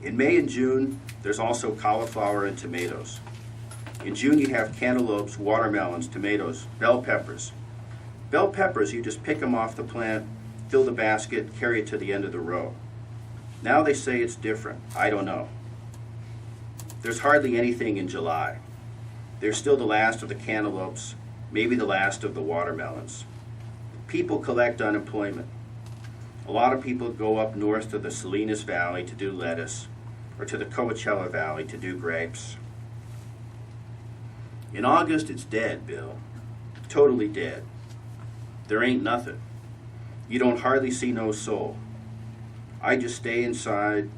In May and June, there's also cauliflower and tomatoes. In June, you have cantaloupes, watermelons, tomatoes, bell peppers. Bell peppers, you just pick them off the plant, fill the basket, carry it to the end of the row. Now they say it's different. I don't know. There's hardly anything in July. There's still the last of the cantaloupes, maybe the last of the watermelons. People collect unemployment. A lot of people go up north to the Salinas Valley to do lettuce, or to the Coachella Valley to do grapes. In August, it's dead, Bill. Totally dead. There ain't nothing. You don't hardly see no soul. I just stay inside,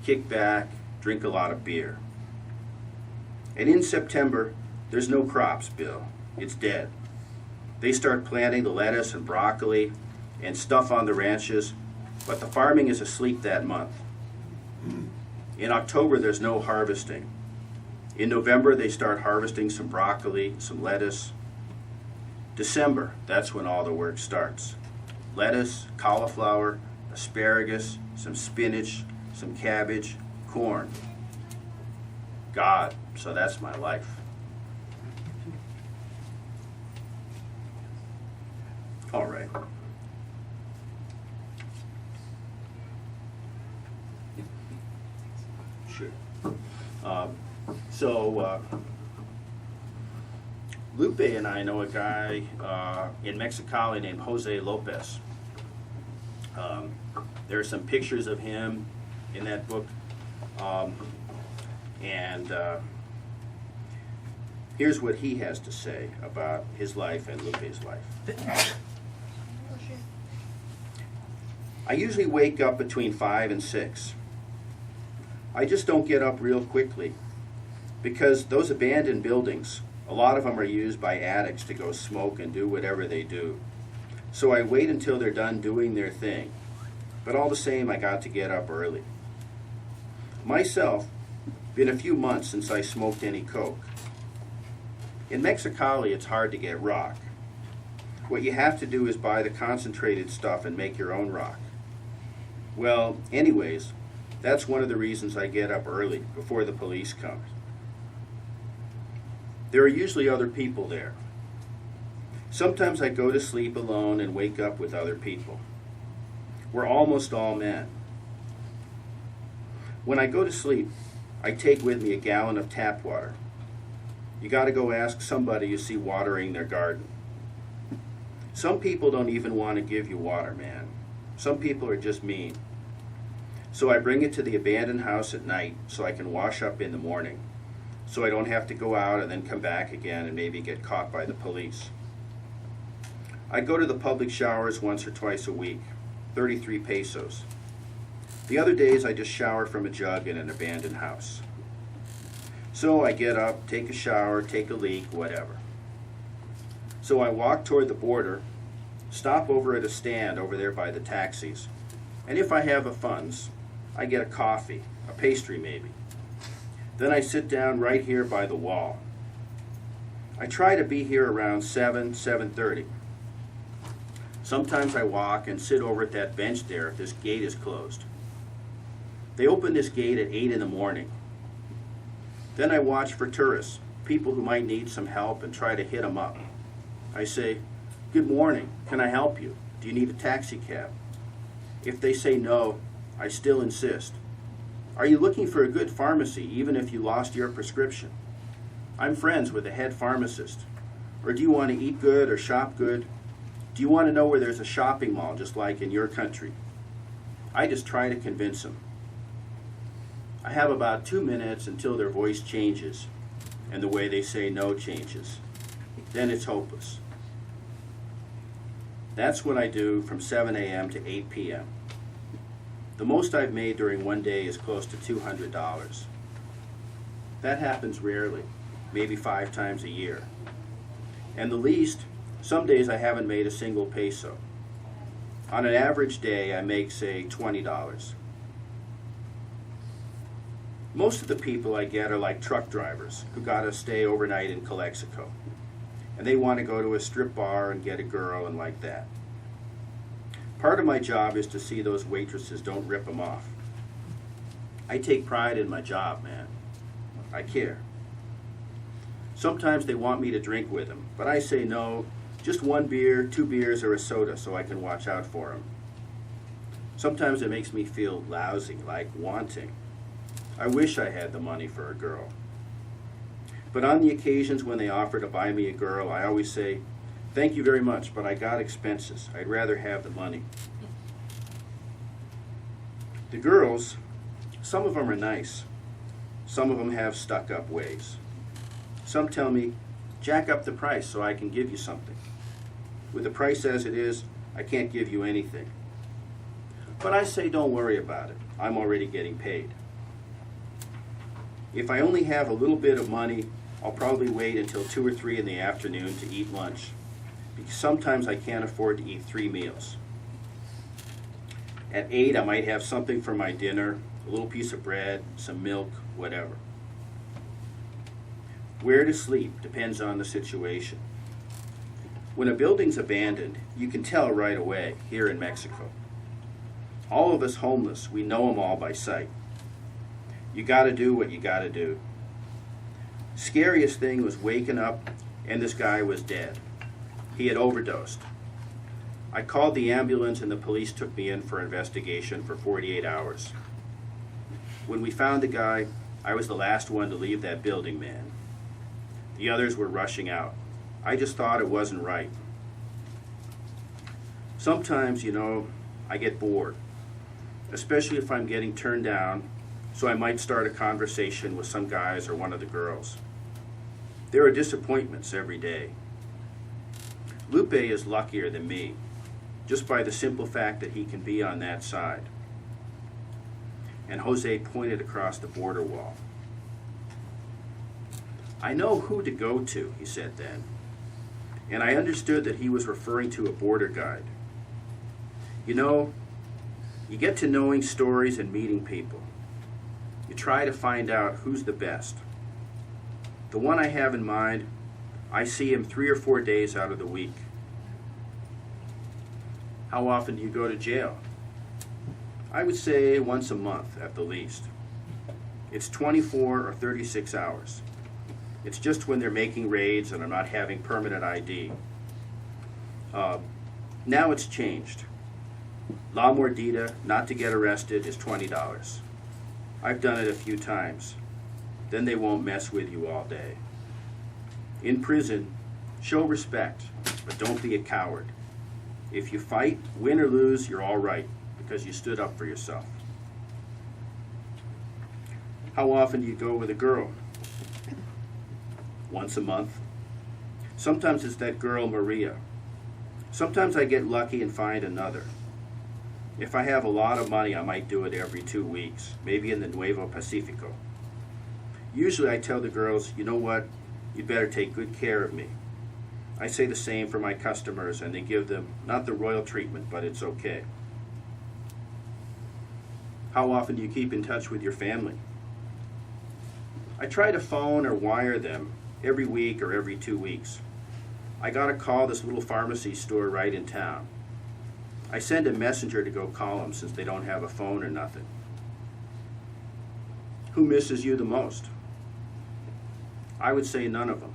kick back, drink a lot of beer. And in September, there's no crops, Bill. It's dead. They start planting the lettuce and broccoli and stuff on the ranches, but the farming is asleep that month. In October, there's no harvesting. In November, they start harvesting some broccoli, some lettuce. December, that's when all the work starts. Lettuce, cauliflower, asparagus, some spinach, some cabbage, corn. God, so that's my life. All right. Sure. Lupe and I know a guy in Mexicali named Jose Lopez. There are some pictures of him in that book. Here's what he has to say about his life and Lupe's life. I usually wake up between 5 and 6. I just don't get up real quickly because those abandoned buildings, a lot of them are used by addicts to go smoke and do whatever they do. So I wait until they're done doing their thing. But all the same, I got to get up early. Myself, been a few months since I smoked any coke. In Mexicali, it's hard to get rock. What you have to do is buy the concentrated stuff and make your own rock. Well, anyways, that's one of the reasons I get up early, before the police come. There are usually other people there. Sometimes I go to sleep alone and wake up with other people. We're almost all men. When I go to sleep, I take with me a gallon of tap water. You got to go ask somebody you see watering their garden. Some people don't even want to give you water, man. Some people are just mean. So I bring it to the abandoned house at night so I can wash up in the morning, so I don't have to go out and then come back again and maybe get caught by the police. I go to the public showers once or twice a week, 33 pesos. The other days I just shower from a jug in an abandoned house. So I get up, take a shower, take a leak, whatever. So I walk toward the border, stop over at a stand over there by the taxis, and if I have the funds, I get a coffee, a pastry maybe. Then I sit down right here by the wall. I try to be here around 7:30. Sometimes I walk and sit over at that bench there if this gate is closed. They open this gate at 8 in the morning. Then I watch for tourists, people who might need some help, and try to hit them up. I say, "Good morning, can I help you? Do you need a taxi cab?" If they say no, I still insist. "Are you looking for a good pharmacy, even if you lost your prescription? I'm friends with the head pharmacist. Or do you want to eat good or shop good? Do you want to know where there's a shopping mall just like in your country?" I just try to convince them. I have about 2 minutes until their voice changes and the way they say no changes. Then it's hopeless. That's what I do from 7 a.m. to 8 p.m. The most I've made during one day is close to $200. That happens rarely, maybe 5 times a year. And the least, some days I haven't made a single peso. On an average day, I make, say, $20. Most of the people I get are like truck drivers who got to stay overnight in Calexico. And they want to go to a strip bar and get a girl and like that. Part of my job is to see those waitresses don't rip them off. I take pride in my job, man. I care. Sometimes they want me to drink with them, but I say no, just 1 beer, 2 beers, or a soda so I can watch out for them. Sometimes it makes me feel lousy, like wanting. I wish I had the money for a girl. But on the occasions when they offer to buy me a girl, I always say, thank you very much, but I got expenses. I'd rather have the money. The girls, some of them are nice. Some of them have stuck-up ways. Some tell me, jack up the price so I can give you something. With the price as it is, I can't give you anything. But I say, don't worry about it. I'm already getting paid. If I only have a little bit of money, I'll probably wait until 2 or 3 in the afternoon to eat lunch, because sometimes I can't afford to eat 3 meals. At 8, I might have something for my dinner, a little piece of bread, some milk, whatever. Where to sleep depends on the situation. When a building's abandoned, you can tell right away here in Mexico. All of us homeless, we know them all by sight. You gotta do what you gotta do. Scariest thing was waking up and this guy was dead. He had overdosed. I called the ambulance and the police took me in for investigation for 48 hours. When we found the guy, I was the last one to leave that building, man. The others were rushing out. I just thought it wasn't right. Sometimes, I get bored, especially if I'm getting turned down, so I might start a conversation with some guys or one of the girls. There are disappointments every day. Lupe is luckier than me, just by the simple fact that he can be on that side. And Jose pointed across the border wall. I know who to go to, he said then, and I understood that he was referring to a border guide. You get to knowing stories and meeting people. You try to find out who's the best. The one I have in mind, I see him 3 or 4 days out of the week. How often do you go to jail? I would say once a month at the least. It's 24 or 36 hours. It's just when they're making raids and I'm not having permanent ID. Now it's changed. La mordida, not to get arrested, is $20. I've done it a few times. Then they won't mess with you all day. In prison, show respect, but don't be a coward. If you fight, win or lose, you're all right, because you stood up for yourself. How often do you go with a girl? Once a month. Sometimes it's that girl Maria. Sometimes I get lucky and find another. If I have a lot of money, I might do it every 2 weeks, maybe in the Nuevo Pacifico. Usually I tell the girls, you know what, you'd better take good care of me. I say the same for my customers, and they give them not the royal treatment, but it's okay. How often do you keep in touch with your family? I try to phone or wire them every week or every 2 weeks. I got to call this little pharmacy store right in town. I send a messenger to go call them since they don't have a phone or nothing. Who misses you the most? I would say none of them.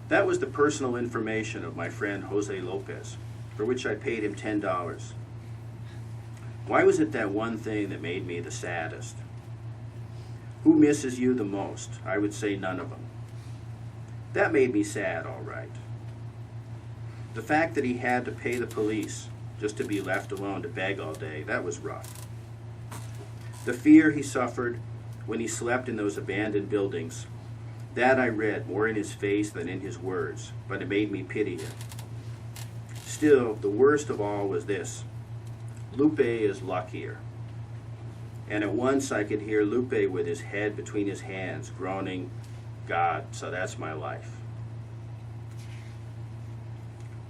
That was the personal information of my friend Jose Lopez, for which I paid him $10. Why was it that one thing that made me the saddest? Who misses you the most? I would say none of them. That made me sad, all right. The fact that he had to pay the police just to be left alone to beg all day, that was rough. The fear he suffered when he slept in those abandoned buildings, that I read more in his face than in his words, but it made me pity him. Still, the worst of all was this. Lupe is luckier. And at once I could hear Lupe with his head between his hands, groaning, God, so that's my life.